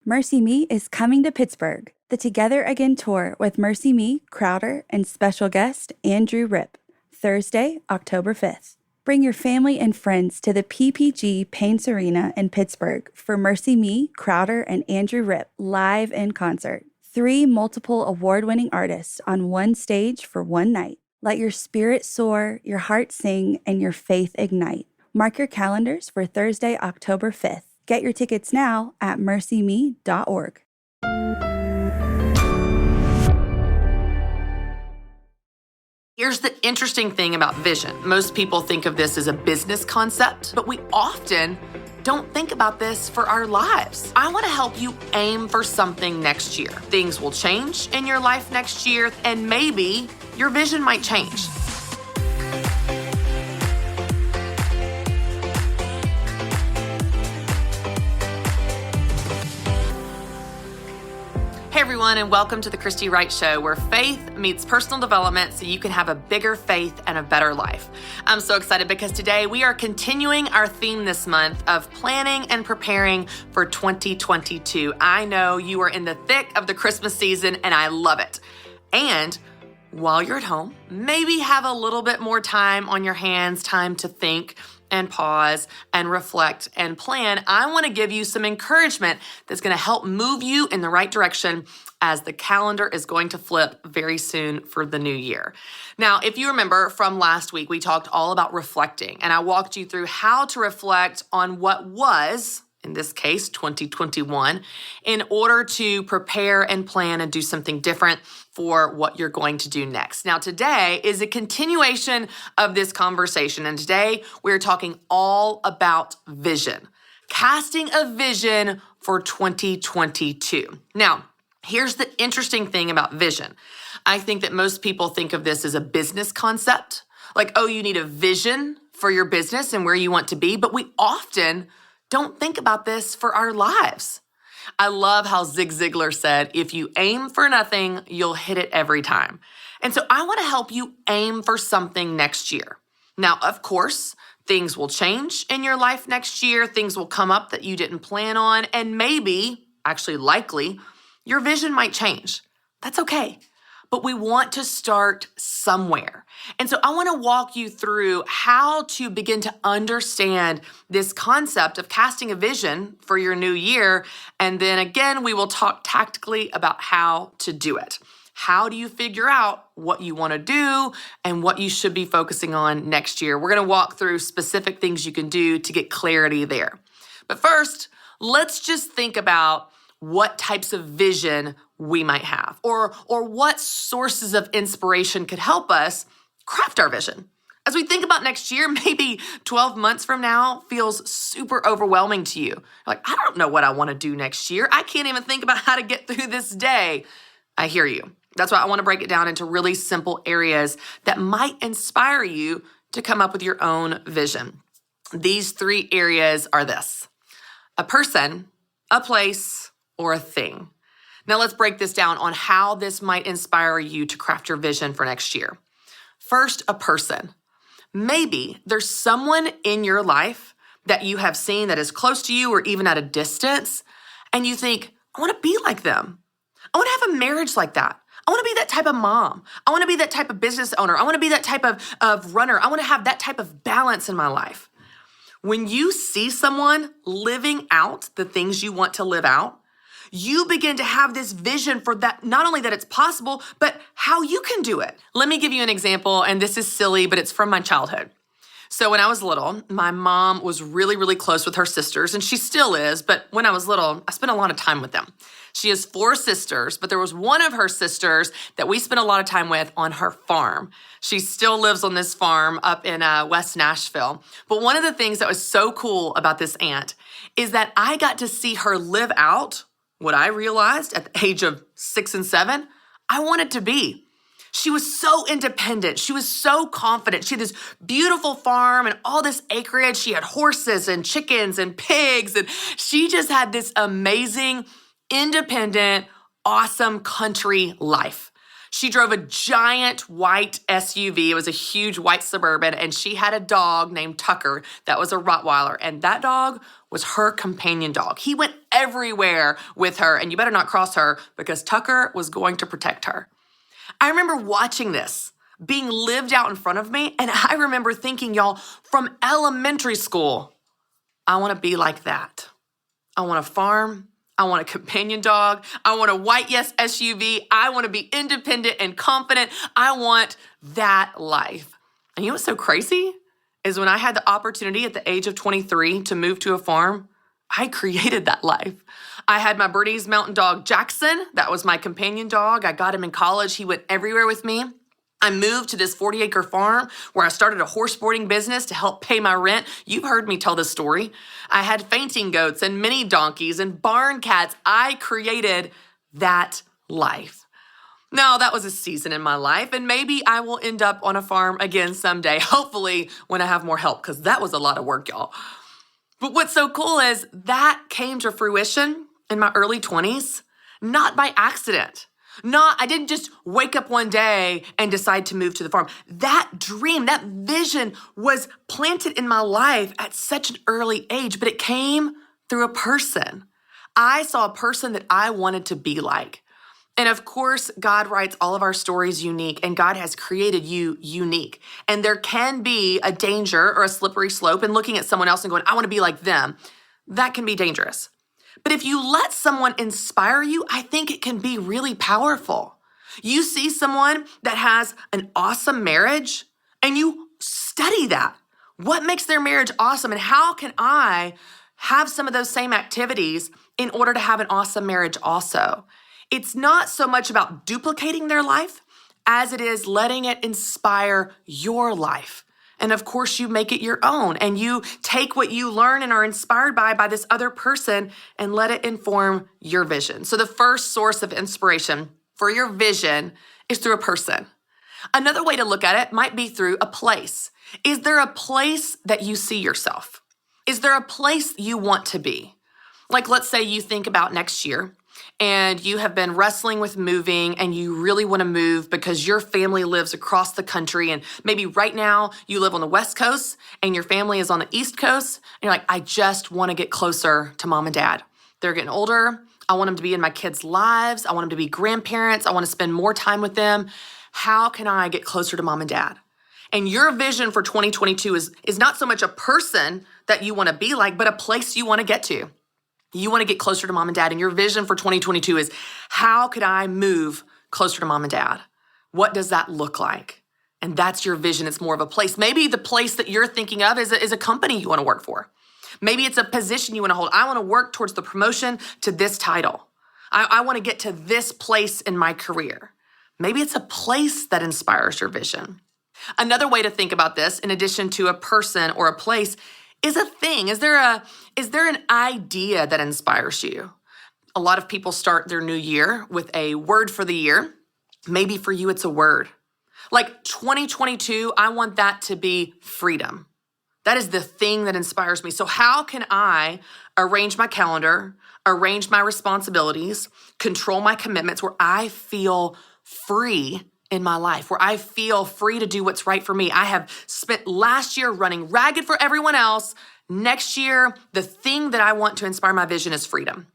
Mercy Me is coming to Pittsburgh. The Together Again tour with Mercy Me, Crowder, and special guest Andrew Ripp. Thursday, October 5th. Bring your family and friends to the PPG Paints Arena in Pittsburgh for Mercy Me, Crowder, and Andrew Ripp live in concert. 3 multiple award-winning artists on one stage for one night. Let your spirit soar, your heart sing, and your faith ignite. Mark your calendars for Thursday, October 5th. Get your tickets now at mercyme.org. Here's the interesting thing about vision. Most people think of this as a business concept, but we often don't think about this for our lives. I want to help you aim for something next year. Things will change in your life next year, and maybe your vision might change. Hey everyone, and welcome to the Christy Wright Show, where faith meets personal development so you can have a bigger faith and a better life. I'm so excited because today we are continuing our theme this month of planning and preparing for 2022. I know you are in the thick of the Christmas season, and I love it. And while you're at home, maybe have a little bit more time on your hands, time to think and pause and reflect and plan. I want to give you some encouragement that's going to help move you in the right direction as the calendar is going to flip very soon for the new year. Now, if you remember from last week, we talked all about reflecting, and I walked you through how to reflect on what was, in this case, 2021, in order to prepare and plan and do something different for what you're going to do next. Now, today is a continuation of this conversation, and today we're talking all about vision, casting a vision for 2022. Now, here's the interesting thing about vision. I think that most people think of this as a business concept, like, oh, you need a vision for your business and where you want to be, but we often don't think about this for our lives. I love how Zig Ziglar said, if you aim for nothing, you'll hit it every time. And so I want to help you aim for something next year. Now, of course, things will change in your life next year. Things will come up that you didn't plan on. And maybe, actually likely, your vision might change. That's okay. But we want to start somewhere. And so I want to walk you through how to begin to understand this concept of casting a vision for your new year. And then again, we will talk tactically about how to do it. How do you figure out what you want to do and what you should be focusing on next year? We're going to walk through specific things you can do to get clarity there. But first, let's just think about what types of vision we might have, or what sources of inspiration could help us craft our vision. As we think about next year, maybe 12 months from now feels super overwhelming to you. Like, I don't know what I want to do next year. I can't even think about how to get through this day. I hear you. That's why I want to break it down into really simple areas that might inspire you to come up with your own vision. These 3 areas are this: a person, a place, or a thing. Now let's break this down on how this might inspire you to craft your vision for next year. First, a person. Maybe there's someone in your life that you have seen that is close to you or even at a distance, and you think, I want to be like them. I want to have a marriage like that. I want to be that type of mom. I want to be that type of business owner. I want to be that type of runner. I want to have that type of balance in my life. When you see someone living out the things you want to live out, you begin to have this vision for that, not only that it's possible, but how you can do it. Let me give you an example, and this is silly, but it's from my childhood. So when I was little, my mom was really, really close with her sisters, and she still is, but when I was little, I spent a lot of time with them. She has 4 sisters, but there was one of her sisters that we spent a lot of time with on her farm. She still lives on this farm up in West Nashville. But one of the things that was so cool about this aunt is that I got to see her live out what I realized at the age of 6 and 7, I wanted to be. She was so independent. She was so confident. She had this beautiful farm and all this acreage. She had horses and chickens and pigs. And she just had this amazing, independent, awesome country life. She drove a giant white SUV. It was a huge white Suburban, and she had a dog named Tucker that was a Rottweiler, and that dog was her companion dog. He went everywhere with her, and you better not cross her because Tucker was going to protect her. I remember watching this being lived out in front of me, and I remember thinking, y'all, from elementary school, I want to be like that. I want a farm. I want a companion dog. I want a white yes SUV. I want to be independent and confident. I want that life. And you know what's so crazy is when I had the opportunity at the age of 23 to move to a farm, I created that life. I had my Bernese mountain dog, Jackson. That was my companion dog. I got him in college. He went everywhere with me. I moved to this 40-acre farm where I started a horse boarding business to help pay my rent. You've heard me tell this story. I had fainting goats and mini donkeys and barn cats. I created that life. Now, that was a season in my life, and maybe I will end up on a farm again someday, hopefully when I have more help, because that was a lot of work, y'all. But what's so cool is that came to fruition in my early 20s, not by accident. I didn't just wake up one day and decide to move to the farm. That dream, that vision was planted in my life at such an early age, but it came through a person. I saw a person that I wanted to be like. And of course, God writes all of our stories unique, and God has created you unique. And there can be a danger or a slippery slope in looking at someone else and going, I want to be like them. That can be dangerous. But if you let someone inspire you, I think it can be really powerful. You see someone that has an awesome marriage and you study that. What makes their marriage awesome, and how can I have some of those same activities in order to have an awesome marriage also? It's not so much about duplicating their life as it is letting it inspire your life. And of course, you make it your own, and you take what you learn and are inspired by this other person and let it inform your vision. So the first source of inspiration for your vision is through a person. Another way to look at it might be through a place. Is there a place that you see yourself? Is there a place you want to be? Like, let's say you think about next year, and you have been wrestling with moving and you really want to move because your family lives across the country, and maybe right now you live on the West Coast and your family is on the East Coast, and you're like, I just want to get closer to mom and dad. They're getting older. I want them to be in my kids' lives. I want them to be grandparents. I want to spend more time with them. How can I get closer to mom and dad? And your vision for 2022 is not so much a person that you want to be like, but a place you want to get to. You want to get closer to mom and dad, and your vision for 2022 is, how could I move closer to mom and dad? What does that look like? And that's your vision. It's more of a place. Maybe the place that you're thinking of is a company you want to work for. Maybe it's a position you want to hold. I want to work towards the promotion to this title. I want to get to this place in my career. Maybe it's a place that inspires your vision. Another way to think about this, in addition to a person or a place, is a thing. Is there an idea that inspires you? A lot of people start their new year with a word for the year. Maybe for you, it's a word. Like 2022, I want that to be freedom. That is the thing that inspires me. So how can I arrange my calendar, arrange my responsibilities, control my commitments where I feel free in my life, where I feel free to do what's right for me? I have spent last year running ragged for everyone else. Next year, the thing that I want to inspire my vision is freedom.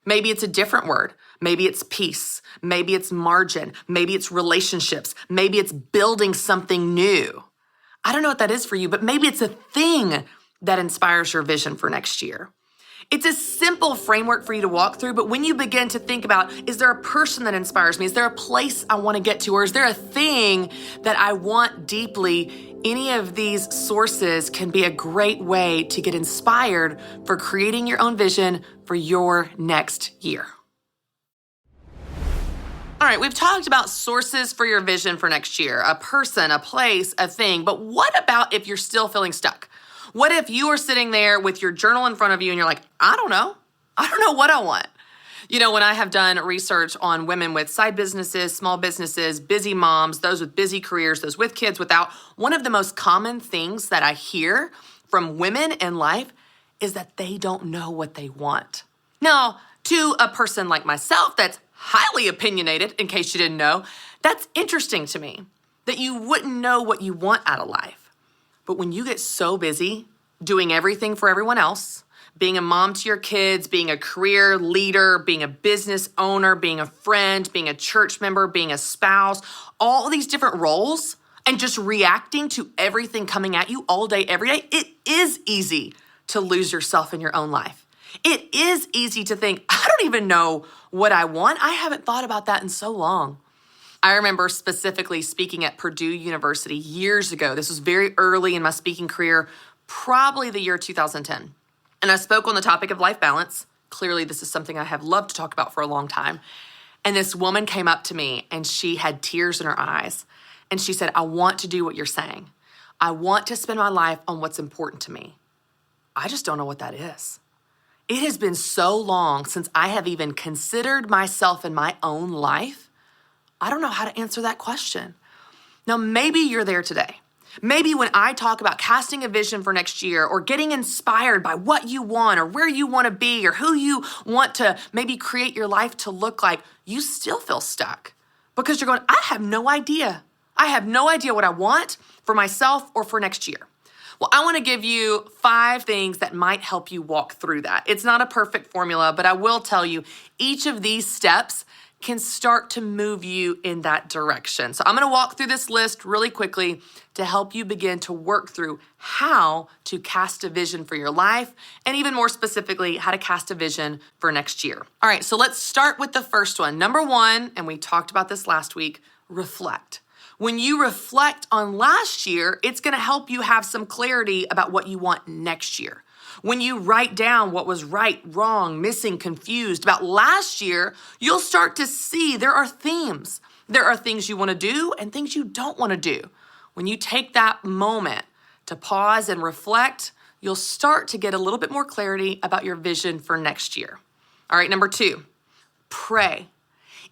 Maybe it's a different word. Maybe it's peace. Maybe it's margin. Maybe it's relationships. Maybe it's building something new. I don't know what that is for you, but maybe it's a thing that inspires your vision for next year. It's a simple framework for you to walk through, but when you begin to think about, is there a person that inspires me? Is there a place I want to get to? Or is there a thing that I want deeply? Any of these sources can be a great way to get inspired for creating your own vision for your next year. All right, we've talked about sources for your vision for next year, a person, a place, a thing, but what about if you're still feeling stuck? What if you are sitting there with your journal in front of you and you're like, I don't know what I want. You know, when I have done research on women with side businesses, small businesses, busy moms, those with busy careers, those with kids, without, one of the most common things that I hear from women in life is that they don't know what they want. Now, to a person like myself that's highly opinionated, in case you didn't know, that's interesting to me, that you wouldn't know what you want out of life. But when you get so busy doing everything for everyone else, being a mom to your kids, being a career leader, being a business owner, being a friend, being a church member, being a spouse, all these different roles, and just reacting to everything coming at you all day, every day, it is easy to lose yourself in your own life. It is easy to think, I don't even know what I want. I haven't thought about that in so long. I remember specifically speaking at Purdue University years ago. This was very early in my speaking career, probably the year 2010. And I spoke on the topic of life balance. Clearly, this is something I have loved to talk about for a long time. And this woman came up to me and she had tears in her eyes. And she said, I want to do what you're saying. I want to spend my life on what's important to me. I just don't know what that is. It has been so long since I have even considered myself in my own life. I don't know how to answer that question. Now, maybe you're there today. Maybe when I talk about casting a vision for next year or getting inspired by what you want or where you want to be or who you want to maybe create your life to look like, you still feel stuck because you're going, I have no idea. I have no idea what I want for myself or for next year. Well, I want to give you 5 things that might help you walk through that. It's not a perfect formula, but I will tell you each of these steps can start to move you in that direction. So I'm going to walk through this list really quickly to help you begin to work through how to cast a vision for your life, and even more specifically, how to cast a vision for next year. All right, so let's start with the first one. Number 1, and we talked about this last week, reflect. When you reflect on last year, it's going to help you have some clarity about what you want next year. When you write down what was right, wrong, missing, confused about last year, you'll start to see there are themes. There are things you want to do and things you don't want to do. When you take that moment to pause and reflect, you'll start to get a little bit more clarity about your vision for next year. All right, number 2, pray.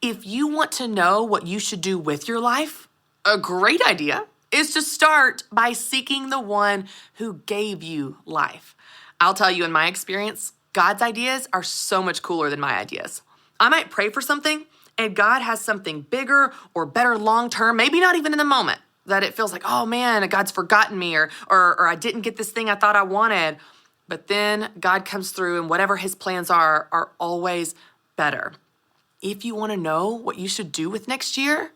If you want to know what you should do with your life, a great idea is to start by seeking the one who gave you life. I'll tell you, in my experience, God's ideas are so much cooler than my ideas. I might pray for something and God has something bigger or better long-term, maybe not even in the moment, that it feels like, oh man, God's forgotten me or I didn't get this thing I thought I wanted. But then God comes through and whatever his plans are always better. If you want to know what you should do with next year,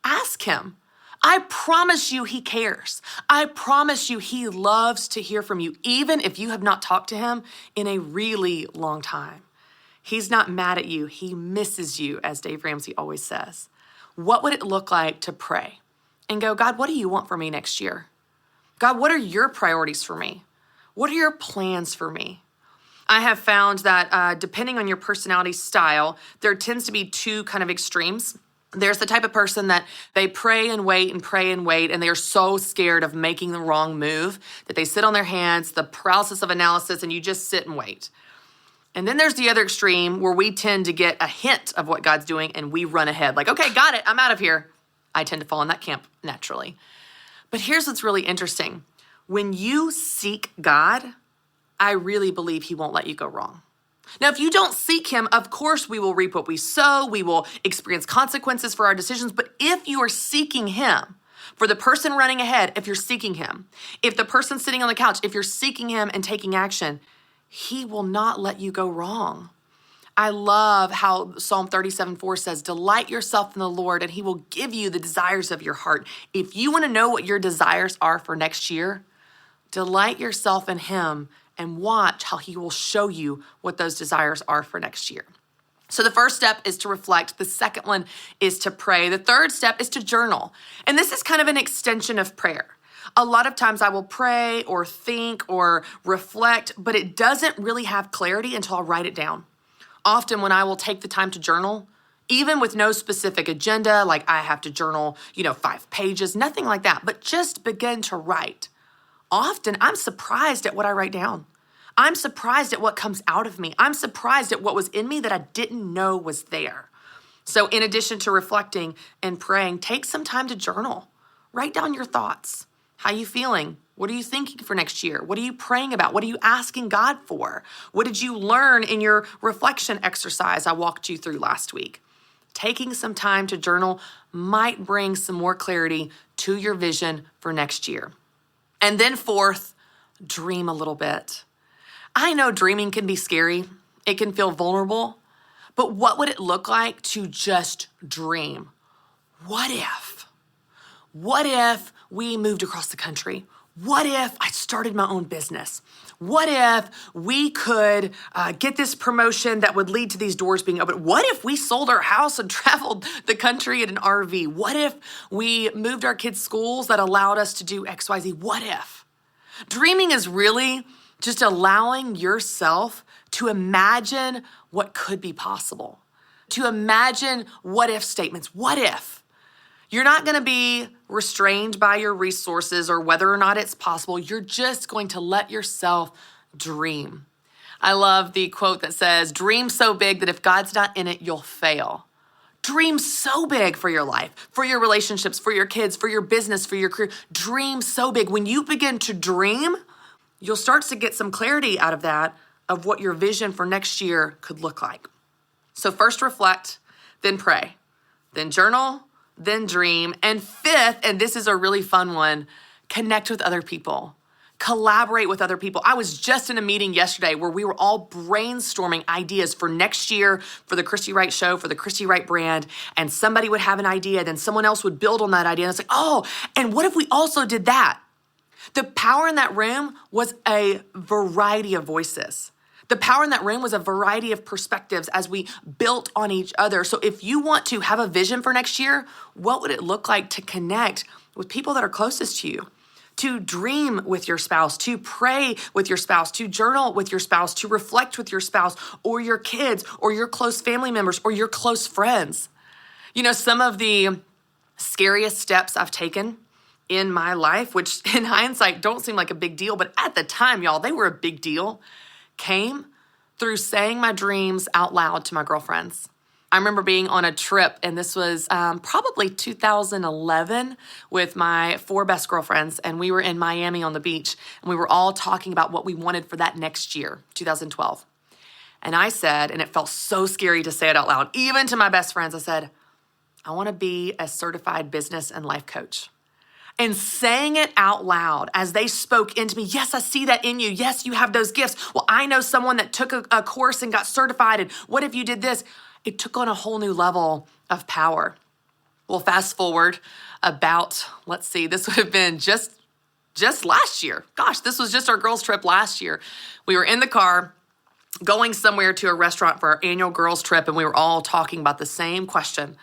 ask him. I promise you he cares. I promise you he loves to hear from you, even if you have not talked to him in a really long time. He's not mad at you. He misses you, as Dave Ramsey always says. What would it look like to pray and go, God, what do you want for me next year? God, what are your priorities for me? What are your plans for me? I have found that depending on your personality style, there tends to be 2 kind of extremes. There's the type of person that they pray and wait, and they are so scared of making the wrong move that they sit on their hands, the paralysis of analysis, and you just sit and wait. And then there's the other extreme where we tend to get a hint of what God's doing and we run ahead like, okay, got it, I'm out of here. I tend to fall in that camp naturally. But here's what's really interesting. When you seek God, I really believe he won't let you go wrong. Now, if you don't seek him, of course, we will reap what we sow. We will experience consequences for our decisions. But if you are seeking him, for the person running ahead, if you're seeking him, if the person sitting on the couch, if you're seeking him and taking action, he will not let you go wrong. I love how Psalm 37:4 says, delight yourself in the Lord and he will give you the desires of your heart. If you want to know what your desires are for next year, delight yourself in him and watch how he will show you what those desires are for next year. So the first step is to reflect. The second one is to pray. The third step is to journal. And this is kind of an extension of prayer. A lot of times I will pray or think or reflect, but it doesn't really have clarity until I write it down. Often when I will take the time to journal, even with no specific agenda, like I have to journal, 5 pages, nothing like that, but just begin to write. Often I'm surprised at what I write down. I'm surprised at what comes out of me. I'm surprised at what was in me that I didn't know was there. So in addition to reflecting and praying, take some time to journal. Write down your thoughts. How are you feeling? What are you thinking for next year? What are you praying about? What are you asking God for? What did you learn in your reflection exercise I walked you through last week? Taking some time to journal might bring some more clarity to your vision for next year. And then fourth, dream a little bit. I know dreaming can be scary. It can feel vulnerable. But what would it look like to just dream? What if? What if we moved across the country? What if I started my own business? What if we could get this promotion that would lead to these doors being open? What if we sold our house and traveled the country in an RV? What if we moved our kids' schools that allowed us to do XYZ? What if? Dreaming is really just allowing yourself to imagine what could be possible, to imagine what if statements. What if? You're not going to be restrained by your resources or whether or not it's possible. You're just going to let yourself dream. I love the quote that says, dream so big that if God's not in it, you'll fail. Dream so big for your life, for your relationships, for your kids, for your business, for your career. Dream so big. When you begin to dream, you'll start to get some clarity out of that, of what your vision for next year could look like. So first reflect, then pray, then journal, then dream. And fifth, and this is a really fun one, connect with other people. Collaborate with other people. I was just in a meeting yesterday where we were all brainstorming ideas for next year for the Christy Wright show, for the Christy Wright brand, and somebody would have an idea, then someone else would build on that idea. And it's like, oh, and what if we also did that? The power in that room was a variety of voices. The power in that room was a variety of perspectives as we built on each other. So if you want to have a vision for next year, what would it look like to connect with people that are closest to you? To dream with your spouse, to pray with your spouse, to journal with your spouse, to reflect with your spouse or your kids or your close family members or your close friends. You know, some of the scariest steps I've taken in my life, which in hindsight don't seem like a big deal, but at the time, y'all, they were a big deal, came through saying my dreams out loud to my girlfriends. I remember being on a trip, and this was probably 2011 with my 4 best girlfriends, and we were in Miami on the beach, and we were all talking about what we wanted for that next year, 2012. And I said, and it felt so scary to say it out loud, even to my best friends, I said, I want to be a certified business and life coach. And saying it out loud as they spoke into me, yes, I see that in you. Yes, you have those gifts. Well, I know someone that took a course and got certified, and what if you did this? It took on a whole new level of power. Well, fast forward about, this would have been just last year. Gosh, this was just our girls' trip last year. We were in the car going somewhere to a restaurant for our annual girls' trip, and we were all talking about the same question.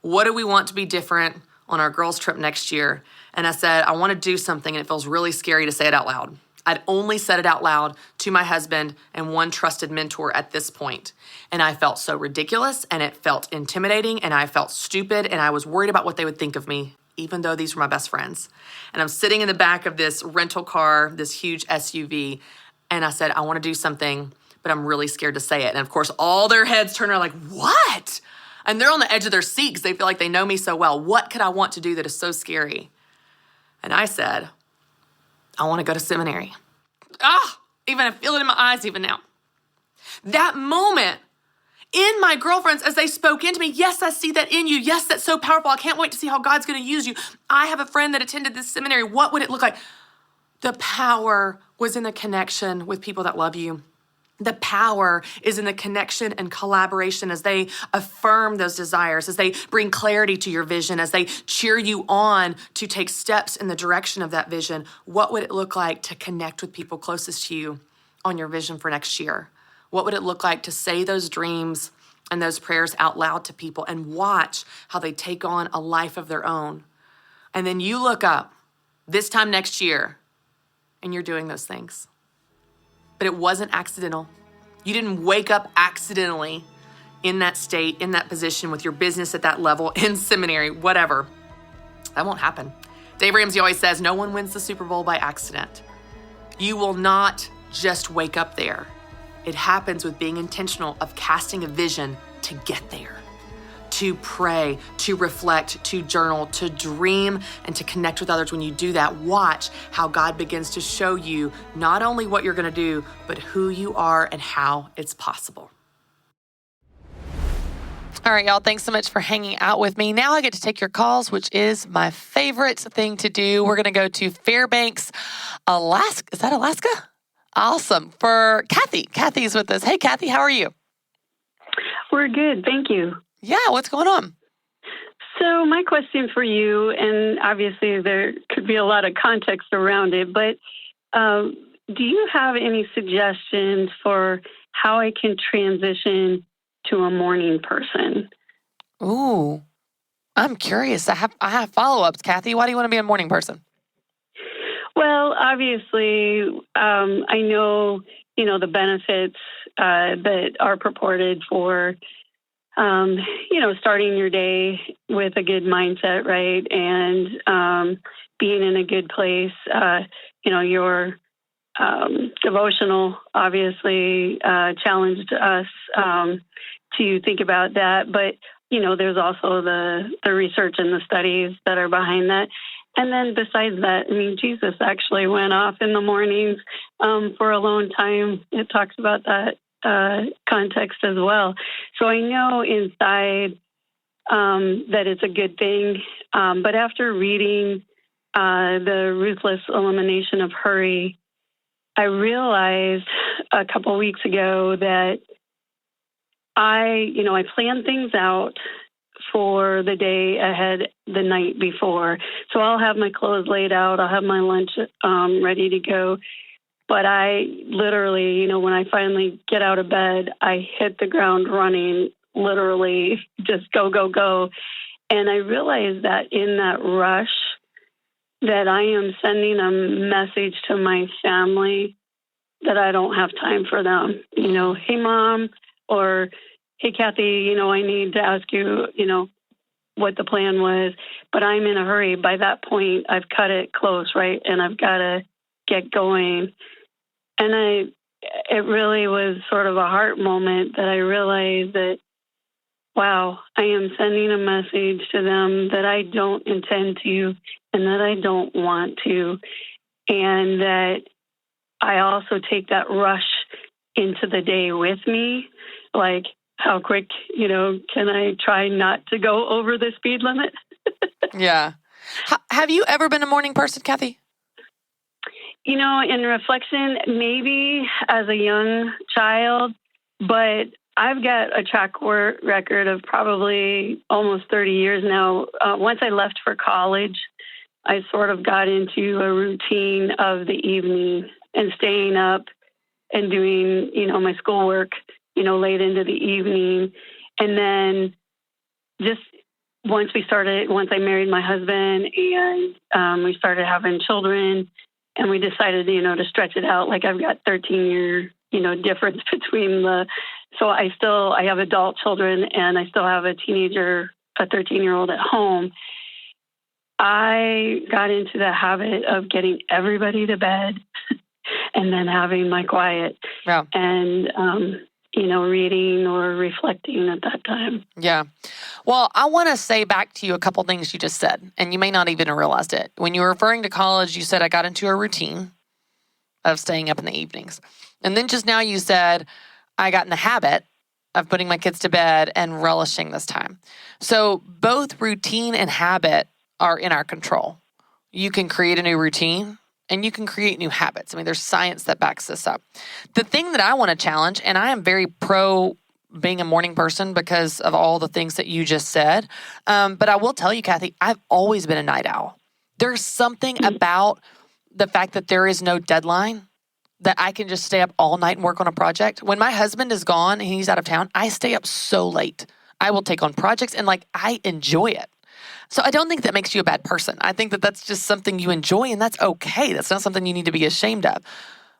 What do we want to be different on our girls' trip next year? And I said, I want to do something, and it feels really scary to say it out loud. I'd only said it out loud to my husband and one trusted mentor at this point. And I felt so ridiculous, and it felt intimidating, and I felt stupid, and I was worried about what they would think of me, even though these were my best friends. And I'm sitting in the back of this rental car, this huge SUV, and I said, I want to do something, but I'm really scared to say it. And of course, all their heads turn around like, what? And they're on the edge of their seat because they feel like they know me so well. What could I want to do that is so scary? And I said, I want to go to seminary. Even I feel it in my eyes even now. That moment in my girlfriends as they spoke into me, yes, I see that in you. Yes, that's so powerful. I can't wait to see how God's going to use you. I have a friend that attended this seminary. What would it look like? The power was in the connection with people that love you. The power is in the connection and collaboration as they affirm those desires, as they bring clarity to your vision, as they cheer you on to take steps in the direction of that vision. What would it look like to connect with people closest to you on your vision for next year? What would it look like to say those dreams and those prayers out loud to people and watch how they take on a life of their own? And then you look up this time next year and you're doing those things. But it wasn't accidental. You didn't wake up accidentally in that state, in that position with your business at that level, in seminary, whatever. That won't happen. Dave Ramsey always says, no one wins the Super Bowl by accident. You will not just wake up there. It happens with being intentional of casting a vision to get there, to pray, to reflect, to journal, to dream, and to connect with others. When you do that, watch how God begins to show you not only what you're going to do, but who you are and how it's possible. All right, y'all, thanks so much for hanging out with me. Now I get to take your calls, which is my favorite thing to do. We're going to go to Fairbanks, Alaska. Is that Alaska? Awesome. For Kathy. Kathy's with us. Hey, Kathy, how are you? We're good. Thank you. Yeah, what's going on? So my question for you, and obviously there could be a lot of context around it, but do you have any suggestions for how I can transition to a morning person? Ooh, I'm curious. I have follow-ups, Kathy. Why do you want to be a morning person? Well, obviously, I know, the benefits that are purported for, starting your day with a good mindset, right? And being in a good place. Your devotional obviously challenged us to think about that. But, there's also the research and the studies that are behind that. And then besides that, Jesus actually went off in the mornings for alone time. It talks about that context as well. So I know inside that it's a good thing. But after reading the Ruthless Elimination of Hurry, I realized a couple weeks ago that I planned things out for the day ahead the night before. So I'll have my clothes laid out. I'll have my lunch ready to go. But I literally, when I finally get out of bed, I hit the ground running, literally just go, go, go. And I realized that in that rush that I am sending a message to my family that I don't have time for them. Hey, Mom, or hey, Kathy, I need to ask you, what the plan was, but I'm in a hurry. By that point, I've cut it close, right? And I've got to get going. And it really was sort of a heart moment that I realized that, wow, I am sending a message to them that I don't intend to and that I don't want to. And that I also take that rush into the day with me. Like, how quick, can I try not to go over the speed limit? Yeah. Have you ever been a morning person, Kathy? In reflection, maybe as a young child, but I've got a track record of probably almost 30 years now. Once I left for college, I sort of got into a routine of the evening and staying up and doing, my schoolwork, late into the evening. And then just once I married my husband and we started having children and we decided, to stretch it out. Like I've got 13-year, difference between so I have adult children and I still have a 13-year-old at home. I got into the habit of getting everybody to bed and then having my quiet and, reading or reflecting at that time. Yeah. Well, I want to say back to you a couple things you just said, and you may not even have realized it. When you were referring to college, you said I got into a routine of staying up in the evenings. And then just now you said I got in the habit of putting my kids to bed and relishing this time. So both routine and habit are in our control. You can create a new routine and you can create new habits. There's science that backs this up. The thing that I want to challenge, and I am very pro being a morning person because of all the things that you just said, but I will tell you, Kathy, I've always been a night owl. There's something about the fact that there is no deadline, that I can just stay up all night and work on a project. When my husband is gone and he's out of town, I stay up so late. I will take on projects and I enjoy it. So I don't think that makes you a bad person. I think that that's just something you enjoy and that's okay. That's not something you need to be ashamed of.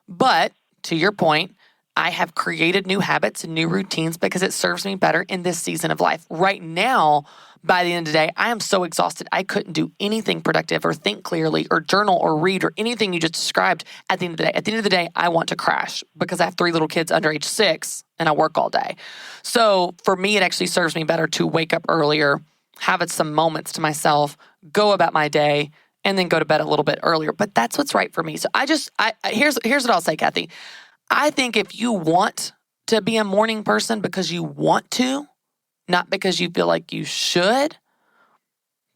But to your point, I have created new habits and new routines because it serves me better in this season of life. Right now, by the end of the day, I am so exhausted. I couldn't do anything productive or think clearly or journal or read or anything you just described at the end of the day. At the end of the day, I want to crash because I have 3 little kids under age 6 and I work all day. So for me, it actually serves me better to wake up earlier, have some moments to myself, go about my day, and then go to bed a little bit earlier. But that's what's right for me. So here's what I'll say, Kathy. I think if you want to be a morning person because you want to, not because you feel like you should,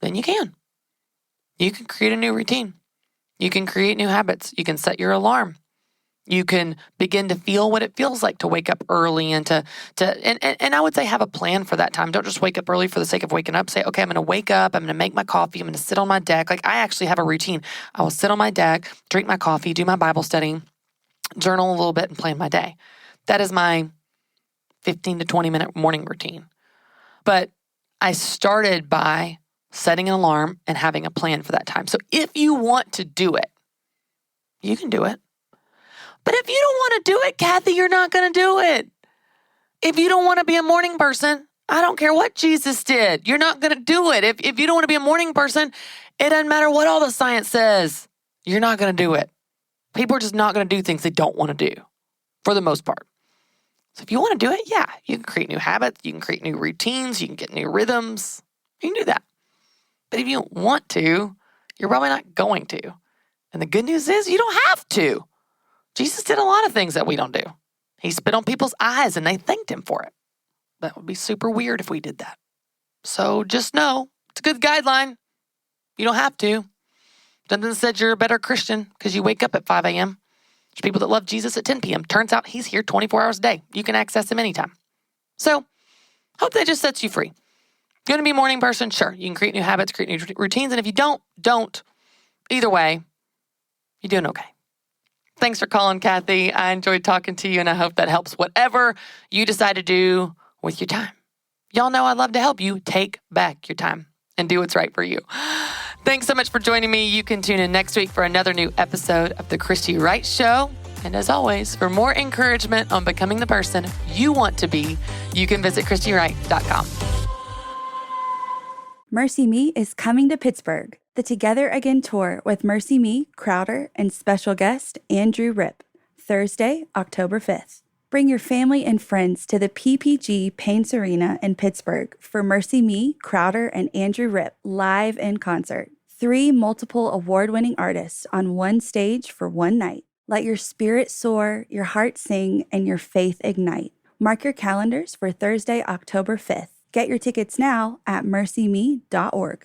then you can. You can create a new routine. You can create new habits. You can set your alarm. You can begin to feel what it feels like to wake up early and and I would say have a plan for that time. Don't just wake up early for the sake of waking up. Say, okay, I'm going to wake up. I'm going to make my coffee. I'm going to sit on my deck. Like I actually have a routine. I will sit on my deck, drink my coffee, do my Bible study, journal a little bit, and plan my day. That is my 15 to 20 minute morning routine. But I started by setting an alarm and having a plan for that time. So if you want to do it, you can do it. But if you don't want to do it, Kathy, you're not going to do it. If you don't want to be a morning person, I don't care what Jesus did. You're not going to do it. If you don't want to be a morning person, it doesn't matter what all the science says. You're not going to do it. People are just not going to do things they don't want to do for the most part. So if you want to do it, yeah, you can create new habits. You can create new routines. You can get new rhythms. You can do that. But if you don't want to, you're probably not going to. And the good news is you don't have to. Jesus did a lot of things that we don't do. He spit on people's eyes and they thanked him for it. That would be super weird if we did that. So just know, it's a good guideline. You don't have to. Nothing said you're a better Christian because you wake up at 5 a.m. There's people that love Jesus at 10 p.m. Turns out he's here 24 hours a day. You can access him anytime. So hope that just sets you free. If you're going to be a morning person, sure. You can create new habits, create new routines. And if you don't. Either way, you're doing okay. Thanks for calling, Kathy. I enjoyed talking to you, and I hope that helps whatever you decide to do with your time. Y'all know I love to help you take back your time and do what's right for you. Thanks so much for joining me. You can tune in next week for another new episode of The Christy Wright Show. And as always, for more encouragement on becoming the person you want to be, you can visit ChristyWright.com. Mercy Me is coming to Pittsburgh. The Together Again tour with Mercy Me, Crowder, and special guest Andrew Rip, Thursday, October 5th. Bring your family and friends to the PPG Paints Arena in Pittsburgh for Mercy Me, Crowder, and Andrew Rip live in concert. 3 multiple award-winning artists on one stage for one night. Let your spirit soar, your heart sing, and your faith ignite. Mark your calendars for Thursday, October 5th. Get your tickets now at mercyme.org.